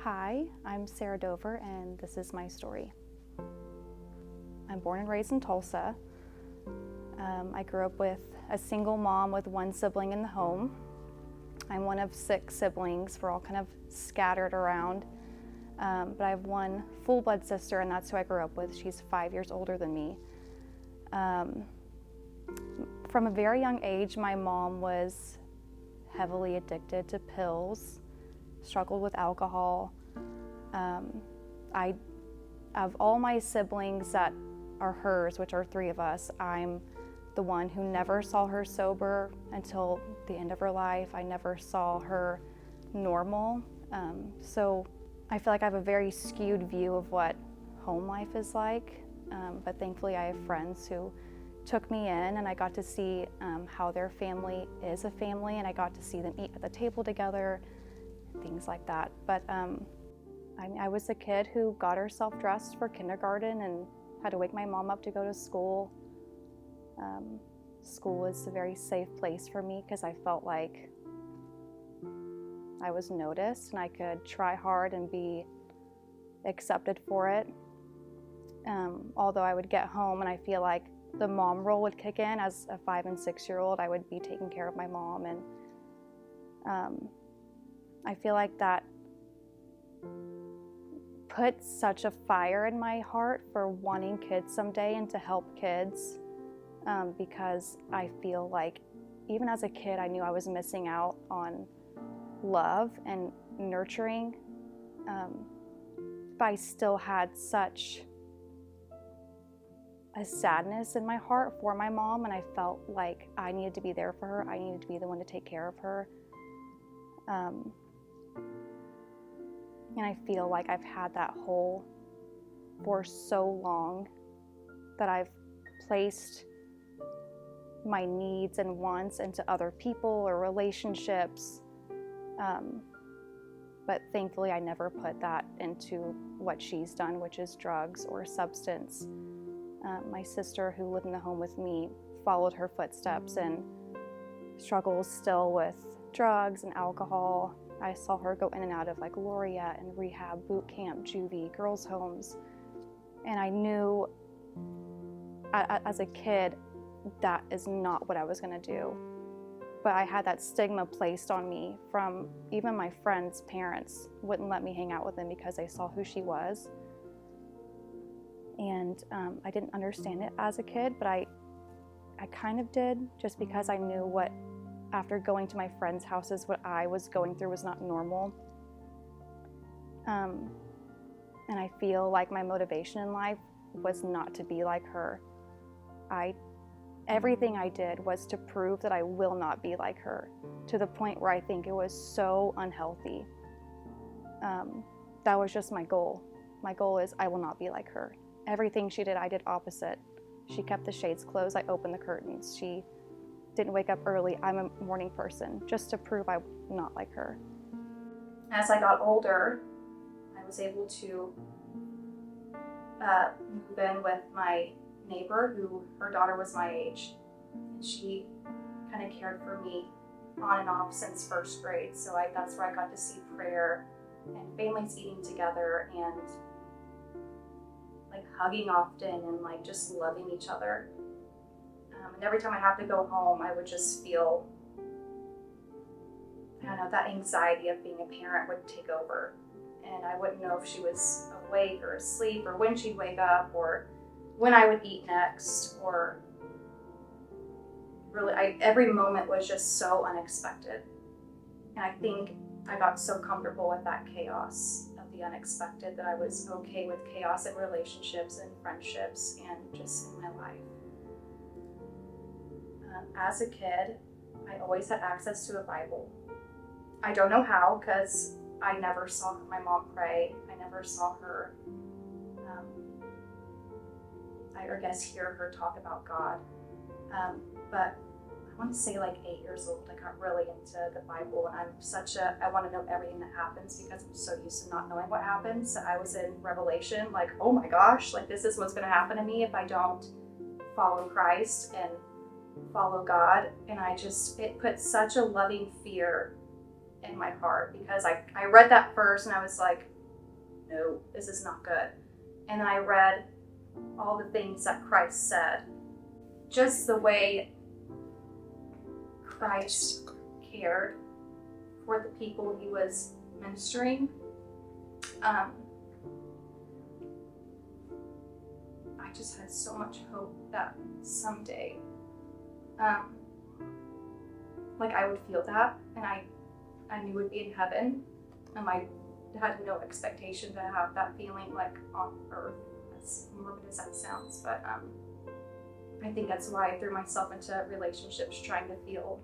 Hi, I'm Sarah Dover, and this is my story. I'm born and raised in Tulsa. I grew up with a single mom with one sibling in the home. I'm one of 6 siblings. We're all kind of scattered around, but I have one full-blood sister, and that's who I grew up with. She's 5 years older than me. From a very young age, my mom was heavily addicted to pills, struggled with alcohol. Of all my siblings that are hers, which are 3 of us, I'm the one who never saw her sober until the end of her life. I never saw her normal. So I feel like I have a very skewed view of what home life is like. But thankfully I have friends who took me in, and I got to see how their family is a family, and I got to see them eat at the table together, things like that. But I was a kid who got herself dressed for kindergarten and had to wake my mom up to go to school. School was a very safe place for me because I felt like I was noticed and I could try hard and be accepted for it. Although I would get home and I feel like the mom role would kick in. As a 5 and 6-year-old, I would be taking care of my mom, and I feel like that put such a fire in my heart for wanting kids someday and to help kids, because I feel like even as a kid I knew I was missing out on love and nurturing, but I still had such a sadness in my heart for my mom, and I felt like I needed to be there for her. I needed to be the one to take care of her. And I feel like I've had that hole for so long that I've placed my needs and wants into other people or relationships. But thankfully I never put that into what she's done, which is drugs or substance. My sister, who lived in the home with me, followed her footsteps and struggles still with drugs and alcohol. I saw her go in and out of like Laureate and rehab, boot camp, juvie, girls' homes. And I knew as a kid that is not what I was going to do. But I had that stigma placed on me from even my friends' parents wouldn't let me hang out with them because they saw who she was. And I didn't understand it as a kid, but I kind of did, just because I knew what, after going to my friends' houses, what I was going through was not normal. And I feel like my motivation in life was not to be like her. Everything I did was to prove that I will not be like her, to the point where I think it was so unhealthy. That was just my goal. My goal is I will not be like her. Everything she did, I did opposite. She kept the shades closed, I opened the curtains. She didn't wake up early. I'm a morning person, just to prove I'm not like her. As I got older, I was able to move in with my neighbor, who her daughter was my age. And she kind of cared for me on and off since 1st grade. So that's where I got to see prayer and families eating together and like hugging often and like just loving each other. And every time I have to go home, I would just feel, I don't know, that anxiety of being a parent would take over. And I wouldn't know if she was awake or asleep, or when she'd wake up, or when I would eat next, or really, every moment was just so unexpected. And I think I got so comfortable with that chaos of the unexpected that I was okay with chaos in relationships and friendships and just in my life. As a kid, I always had access to a Bible. I don't know how, because I never saw my mom pray. I never saw her, I guess, hear her talk about God. But I want to say like 8 years old, I got really into the Bible, and I want to know everything that happens because I'm so used to not knowing what happens. So I was in Revelation, like, oh my gosh, like this is what's going to happen to me if I don't follow Christ and follow God. And it put such a loving fear in my heart, because I read that first and I was like, no, this is not good. And I read all the things that Christ said, just the way Christ cared for the people he was ministering. I just had so much hope that someday, like I would feel that, and I knew would be in heaven, and I had no expectation to have that feeling like on earth, as morbid as that sounds, but I think that's why I threw myself into relationships, trying to feel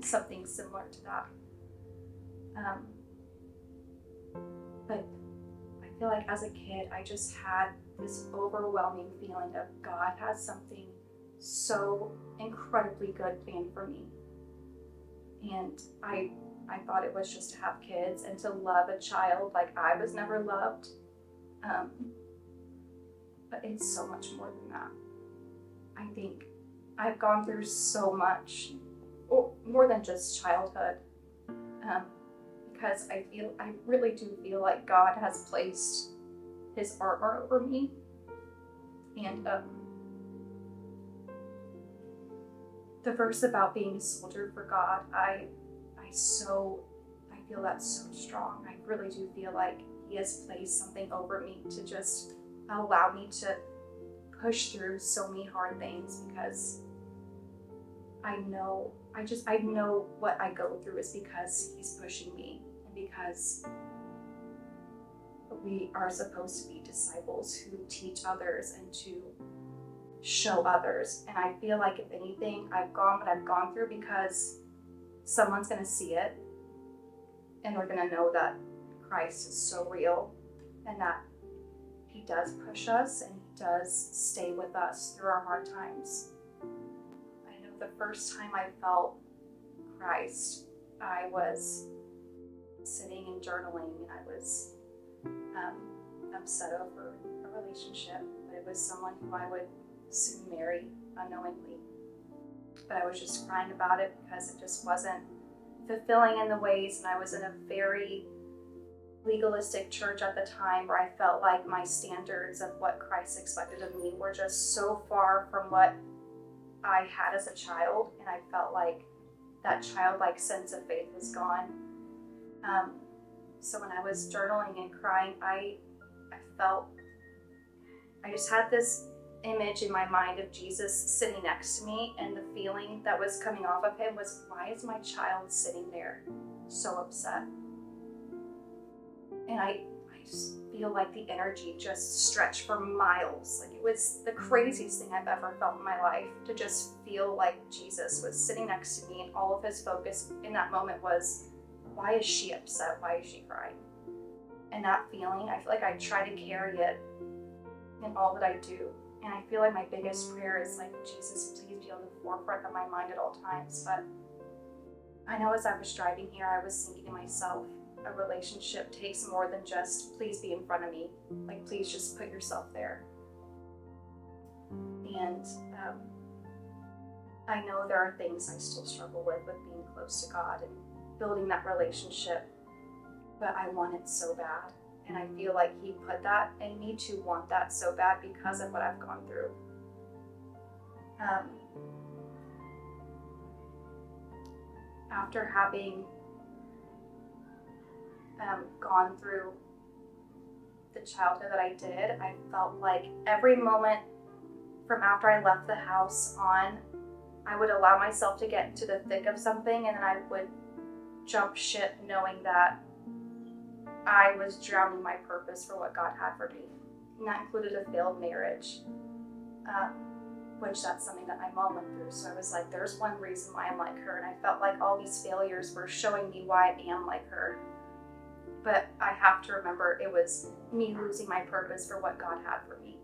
something similar to that. But I feel like as a kid, I just had this overwhelming feeling of God has something so incredibly good planned for me. And I thought it was just to have kids and to love a child like I was never loved. But it's so much more than that. I think I've gone through so much, more than just childhood, because I really do feel like God has placed his armor over me. And the verse about being a soldier for God, I feel that's so strong. I really do feel like he has placed something over me to just allow me to push through so many hard things, because I know what I go through is because he's pushing me, and because we are supposed to be disciples who teach others and to show others. And I feel like if anything, I've gone what I've gone through because someone's going to see it, and they're going to know that Christ is so real, and that he does push us and he does stay with us through our hard times. I know the first time I felt Christ, I was sitting and journaling, and I was upset over a relationship, but it was someone who I would soon marry unknowingly. But I was just crying about it because it just wasn't fulfilling in the ways, and I was in a very legalistic church at the time where I felt like my standards of what Christ expected of me were just so far from what I had as a child, and I felt like that childlike sense of faith was gone. So when I was journaling and crying, I just had this image in my mind of Jesus sitting next to me, and the feeling that was coming off of him was, why is my child sitting there so upset? And I just feel like the energy just stretched for miles. Like, it was the craziest thing I've ever felt in my life, to just feel like Jesus was sitting next to me, and all of his focus in that moment was, why is she upset? Why is she crying? And that feeling, I feel like I try to carry it in all that I do. And I feel like my biggest prayer is like, Jesus, please be on the forefront of my mind at all times. But I know as I was driving here, I was thinking to myself, a relationship takes more than just, please be in front of me. Like, please just put yourself there. And I know there are things I still struggle with being close to God and building that relationship. But I want it so bad. And I feel like he put that in me to want that so bad because of what I've gone through. After having gone through the childhood that I did, I felt like every moment from after I left the house on, I would allow myself to get into the thick of something, and then I would jump ship knowing that I was drowning my purpose for what God had for me. And that included a failed marriage, which that's something that my mom went through. So I was like, there's one reason why I'm like her. And I felt like all these failures were showing me why I am like her. But I have to remember it was me losing my purpose for what God had for me.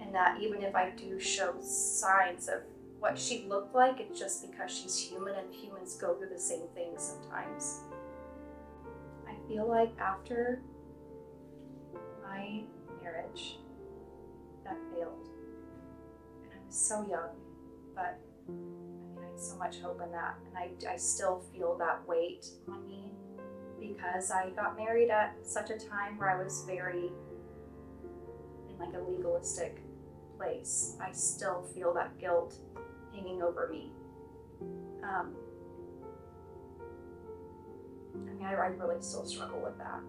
And that even if I do show signs of what she looked like, it's just because she's human, and humans go through the same things sometimes. I feel like after my marriage that failed, and I was so young, but I had so much hope in that, and I still feel that weight on me. because I got married at such a time where I was very in like a legalistic place. I still feel that guilt hanging over me. I really still struggle with that.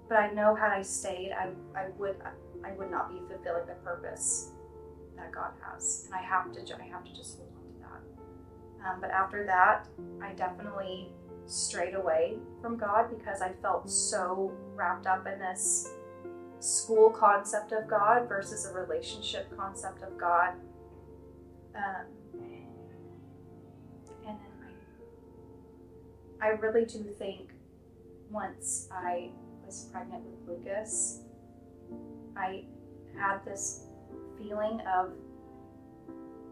But I know had I stayed, I would not be fulfilling the purpose that God has, and I have to just hold on to that. But after that, I definitely strayed away from God because I felt so wrapped up in this school concept of God versus a relationship concept of God. And then I really do think once I was pregnant with Lucas, I had this feeling of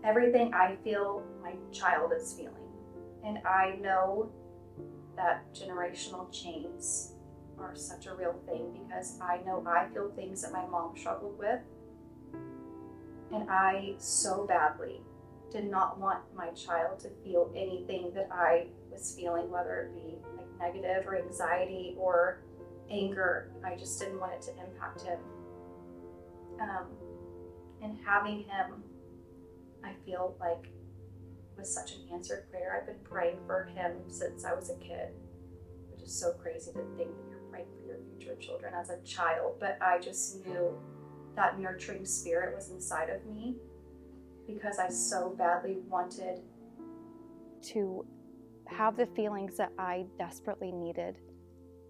everything I feel my child is feeling. And I know that generational chains are such a real thing because I know I feel things that my mom struggled with. And I so badly did not want my child to feel anything that I was feeling, whether it be like negative or anxiety or anger. I just didn't want it to impact him. And having him, I feel like, was such an answered prayer. I've been praying for him since I was a kid, which is so crazy to think that you're praying for your future children as a child. But I just knew that nurturing spirit was inside of me because I so badly wanted to have the feelings that I desperately needed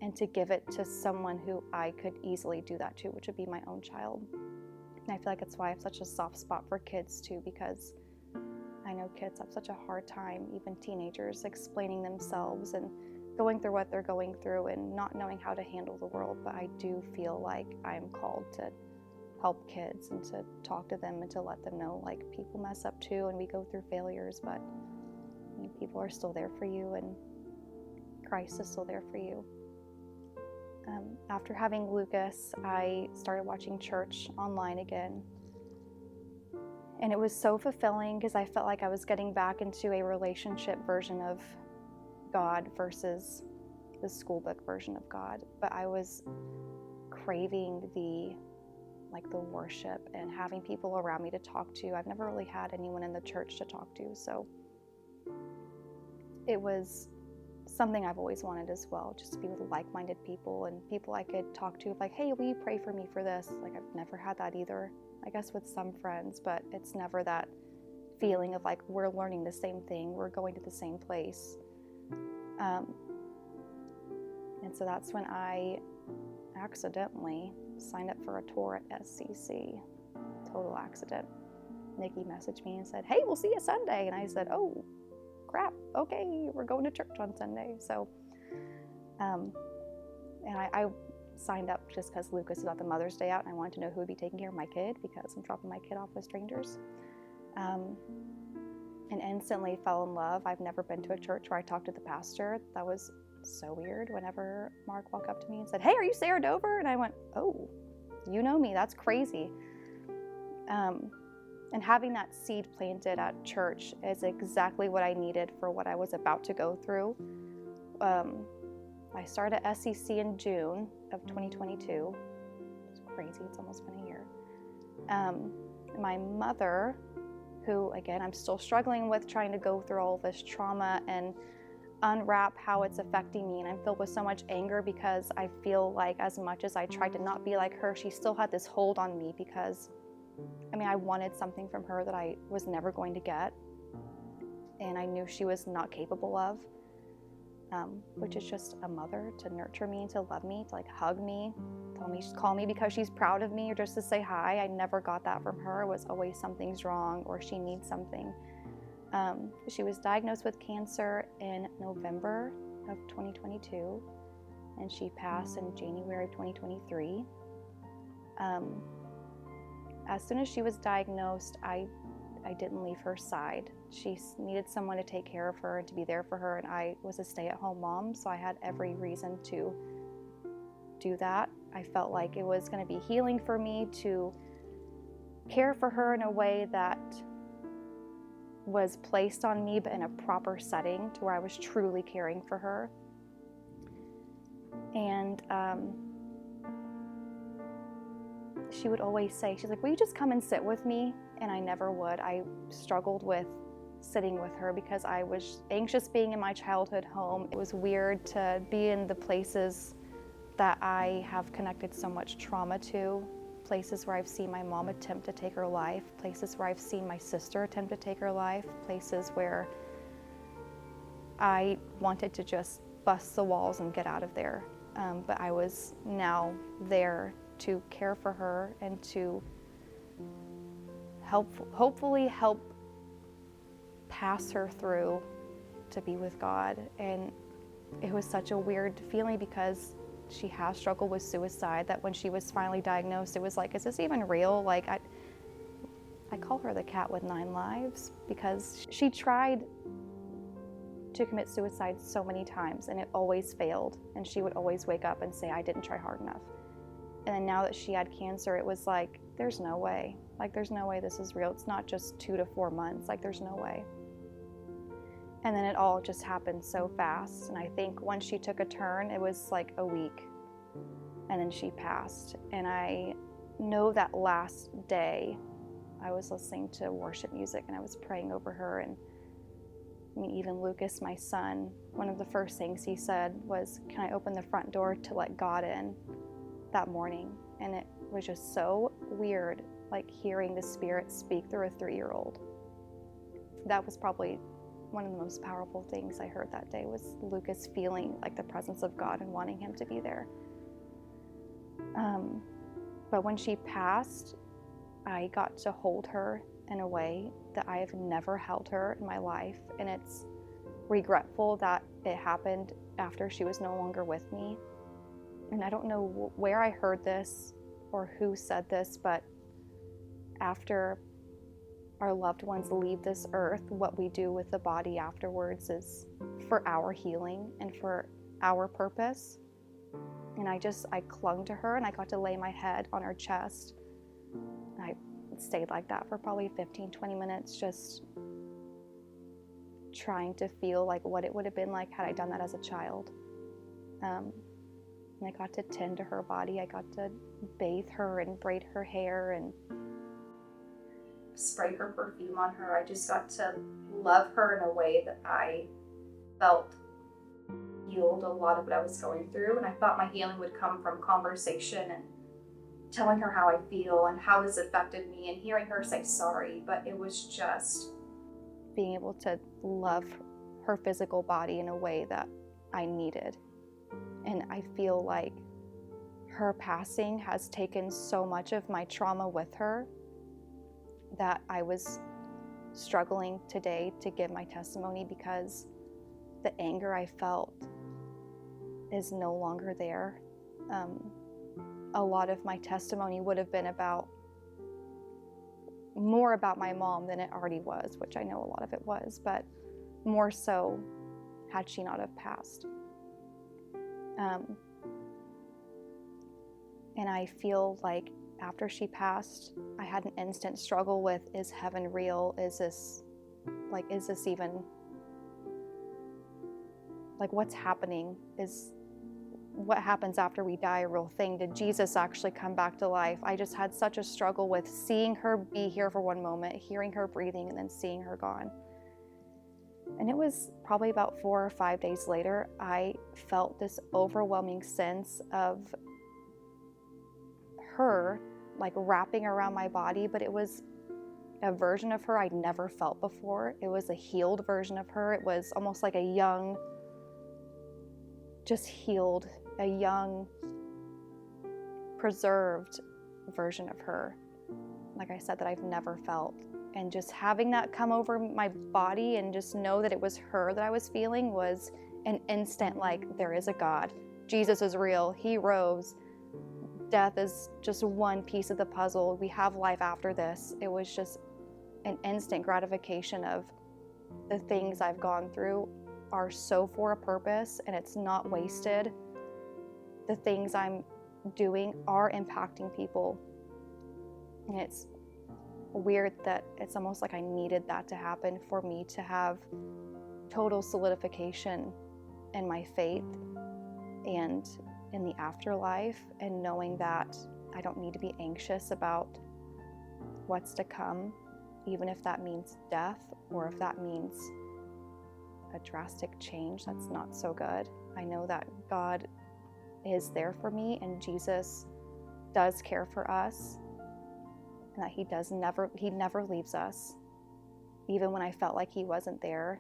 and to give it to someone who I could easily do that to, which would be my own child. And I feel like that's why I have such a soft spot for kids too, because I know kids have such a hard time, even teenagers, explaining themselves and going through what they're going through and not knowing how to handle the world. But I do feel like I'm called to help kids and to talk to them and to let them know, like, people mess up too and we go through failures, but people are still there for you and Christ is still there for you. After having Lucas, I started watching church online again. And it was so fulfilling because I felt like I was getting back into a relationship version of God versus the school book version of God. But I was craving the worship and having people around me to talk to. I've never really had anyone in the church to talk to, so it was something I've always wanted as well, just to be with like-minded people and people I could talk to, like, hey, will you pray for me for this? Like, I've never had that either. I guess with some friends, but it's never that feeling of like, we're learning the same thing, we're going to the same place. And so that's when I accidentally signed up for a tour at SCC. Total accident. Nikki messaged me and said, hey, we'll see you Sunday. And I said, oh, crap, okay, we're going to church on Sunday. So, and I signed up just because Lucas is at the Mother's Day out and I wanted to know who would be taking care of my kid because I'm dropping my kid off with strangers. And instantly fell in love. I've never been to a church where I talked to the pastor. That was so weird. Whenever Mark walked up to me and said, hey, are you Sarah Dover? And I went, oh, you know me, that's crazy. And having that seed planted at church is exactly what I needed for what I was about to go through. I started at SCC in June of 2022. It's crazy, it's almost been a year. My mother, who, again, I'm still struggling with trying to go through all this trauma and unwrap how it's affecting me, and I'm filled with so much anger because I feel like as much as I tried to not be like her, she still had this hold on me because, I wanted something from her that I was never going to get, and I knew she was not capable of, which is just a mother to nurture me, to love me, to hug me, call me because she's proud of me or just to say hi. I never got that from her. It was always something's wrong or she needs something. She was diagnosed with cancer in November of 2022, and she passed in January of 2023. As soon as she was diagnosed, I didn't leave her side. She needed someone to take care of her and to be there for her, and I was a stay-at-home mom, so I had every reason to do that. I felt like it was going to be healing for me to care for her in a way that was placed on me, but in a proper setting to where I was truly caring for her. And she would always say, she's like, will you just come and sit with me? And I never would. I struggled with sitting with her because I was anxious being in my childhood home. It was weird to be in the places that I have connected so much trauma to, places where I've seen my mom attempt to take her life, places where I've seen my sister attempt to take her life, places where I wanted to just bust the walls and get out of there. But I was now there to care for her and to hopefully help pass her through to be with God. And it was such a weird feeling because she has struggled with suicide, that when she was finally diagnosed, it was like, is this even real? Like, I call her the cat with 9 lives because she tried to commit suicide so many times and it always failed. And she would always wake up and say, I didn't try hard enough. And then now that she had cancer, it was like, there's no way. Like, there's no way this is real. It's not just 2 to 4 months. Like, there's no way. And then it all just happened so fast. And I think once she took a turn, it was like a week. And then she passed. And I know that last day, I was listening to worship music and I was praying over her. And I mean, even Lucas, my son, one of the first things he said was, can I open the front door to let God in that morning? And it was just so weird, like hearing the Spirit speak through a 3-year-old. That was probably one of the most powerful things I heard that day, was Lucas feeling like the presence of God and wanting him to be there. But when she passed, I got to hold her in a way that I have never held her in my life. And it's regretful that it happened after she was no longer with me. And I don't know where I heard this or who said this, but after our loved ones leave this earth, what we do with the body afterwards is for our healing and for our purpose. And I clung to her and I got to lay my head on her chest. And I stayed like that for probably 15, 20 minutes, just trying to feel like what it would have been like had I done that as a child. And I got to tend to her body. I got to bathe her and braid her hair and spray her perfume on her. I just got to love her in a way that I felt healed a lot of what I was going through. And I thought my healing would come from conversation and telling her how I feel and how this affected me and hearing her say sorry. But it was just being able to love her physical body in a way that I needed. And I feel like her passing has taken so much of my trauma with her that I was struggling today to give my testimony because the anger I felt is no longer there. A lot of my testimony would have been more about my mom than it already was, which I know a lot of it was, but more so had she not have passed. And I feel like after she passed, I had an instant struggle with, is heaven real? Is this even, like, what's happening? Is what happens after we die a real thing? Did Jesus actually come back to life? I just had such a struggle with seeing her be here for one moment, hearing her breathing, and then seeing her gone. And it was probably about 4 or 5 days later, I felt this overwhelming sense of her like wrapping around my body, but it was a version of her I'd never felt before. It was a healed version of her. It was almost like a young, just healed, a young, preserved version of her, like I said, that I've never felt. And just having that come over my body and just know that it was her that I was feeling was an instant, like, there is a God. Jesus is real. He rose. Death is just one piece of the puzzle. We have life after this. It was just an instant gratification of the things I've gone through are so for a purpose and it's not wasted. The things I'm doing are impacting people. And it's weird that it's almost like I needed that to happen for me to have total solidification in my faith and in the afterlife, and knowing that I don't need to be anxious about what's to come, even if that means death or if that means a drastic change that's not so good. I know that God is there for me, and Jesus does care for us, and that he never leaves us. Even when I felt like he wasn't there,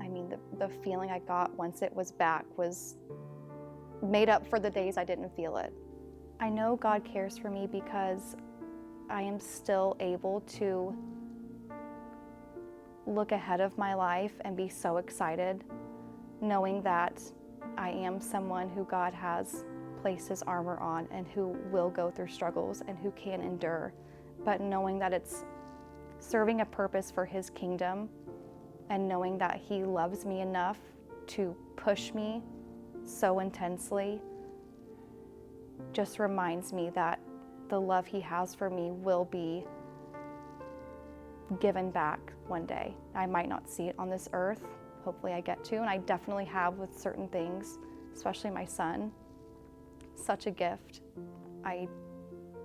I mean, the feeling I got once it was back was made up for the days I didn't feel it. I know God cares for me because I am still able to look ahead of my life and be so excited, knowing that I am someone who God has placed his armor on and who will go through struggles and who can endure, but knowing that it's serving a purpose for his kingdom, and knowing that he loves me enough to push me so intensely just reminds me that the love he has for me will be given back one day. I might not see it on this earth. Hopefully I get to, and I definitely have with certain things, especially my son. Such a gift. I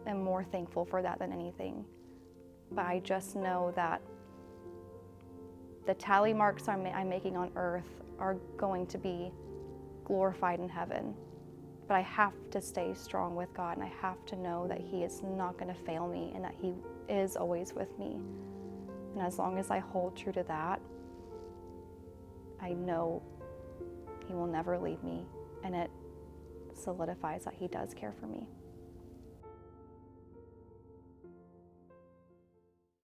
am more thankful for that than anything. But I just know that the tally marks I'm making on earth are going to be glorified in heaven. But I have to stay strong with God, and I have to know that he is not going to fail me and that he is always with me. And as long as I hold true to that, I know he will never leave me, and it solidifies that he does care for me.